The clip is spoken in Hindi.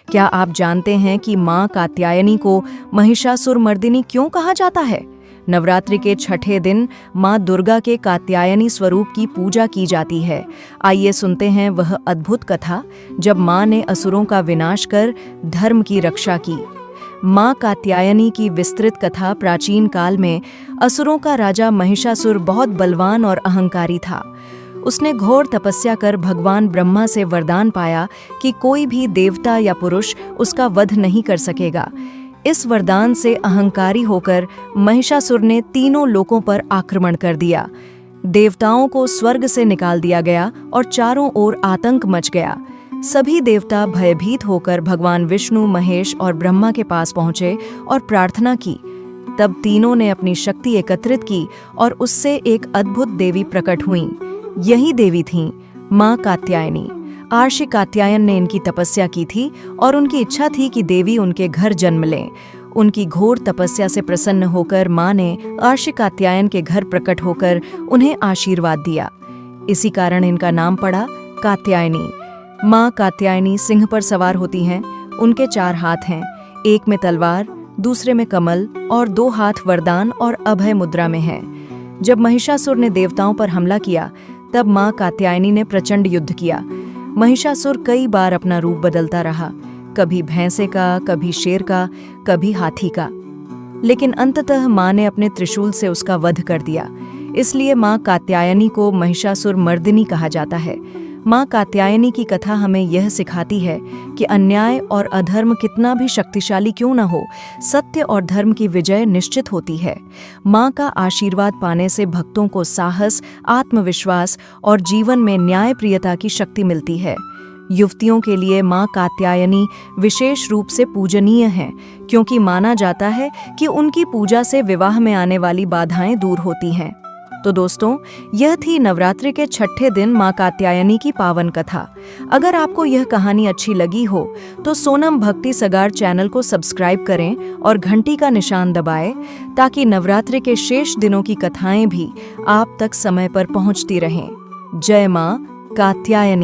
क्या आप जानते हैं कि माँ कात्यायनी को महिषासुरमर्दिनी क्यों कहा जाता है? नवरात्रि के छठे दिन माँ दुर्गा के कात्यायनी स्वरूप की पूजा की जाती है। आइए सुनते हैं वह अद्भुत कथा जब माँ ने असुरों का विनाश कर धर्म की रक्षा की। माँ कात्यायनी की विस्तृत कथा प्राचीन काल में असुरों का राजा महिषासुर बहुत बलवान और अहंकारी था। उसने घोर तपस्या कर भगवान ब्रह्मा से वरदान पाया कि कोई भी देवता या पुरुष उसका वध नहीं कर सकेगा। इस वरदान से अहंकारी होकर महिषासुर ने तीनों लोकों पर आक्रमण कर दिया। देवताओं को स्वर्ग से निकाल दिया गया और चारों ओर आतंक मच गया। सभी देवता भयभीत होकर भगवान विष्णु, महेश और ब्रह्मा के पास पहुंचे और प्रार्थना की। तब तीनों ने अपनी शक्ति एकत्रित की और उससे एक अद्भुत देवी प्रकट हुईं। यही देवी थीं माँ कात्यायनी। आर्षि कात्यायन ने इनकी तपस्या की थी और उनकी इच्छा थी कि देवी उनके घर जन्म लें। उनकी घोर तपस्या से प्रसन्न होकर माँ ने आर्षि कात्यायन के घर प्रकट होकर उन्हें आशीर्वाद दिया। इसी कारण इनका नाम पड़ा कात्यायनी। माँ कात्यायनी सिंह पर सवार होती हैं। उनके 4 हाथ हैं, एक में तलवार, दूसरे में कमल और 2 हाथ वरदान और अभय मुद्रा में हैं। जब महिषासुर ने देवताओं पर हमला किया तब माँ कात्यायनी ने प्रचंड युद्ध किया। महिषासुर कई बार अपना रूप बदलता रहा, कभी भैंसे का, कभी शेर का, कभी हाथी का, लेकिन अंततः माँ ने अपने त्रिशूल से उसका वध कर दिया। इसलिए माँ कात्यायनी को महिषासुरमर्दिनी कहा जाता है। माँ कात्यायनी की कथा हमें यह सिखाती है कि अन्याय और अधर्म कितना भी शक्तिशाली क्यों न हो, सत्य और धर्म की विजय निश्चित होती है। माँ का आशीर्वाद पाने से भक्तों को साहस, आत्मविश्वास और जीवन में न्यायप्रियता की शक्ति मिलती है। युवतियों के लिए माँ कात्यायनी विशेष रूप से पूजनीय हैं, क्योंकि माना जाता है कि उनकी पूजा से विवाह में आने वाली बाधाएं दूर होती हैं। तो दोस्तों, यह थी नवरात्रि के छठे दिन माँ कात्यायनी की पावन कथा। अगर आपको यह कहानी अच्छी लगी हो तो सोनम भक्ति सगार चैनल को सब्सक्राइब करें और घंटी का निशान दबाएं, ताकि नवरात्रि के शेष दिनों की कथाएं भी आप तक समय पर पहुंचती रहें। जय माँ कात्यायनी।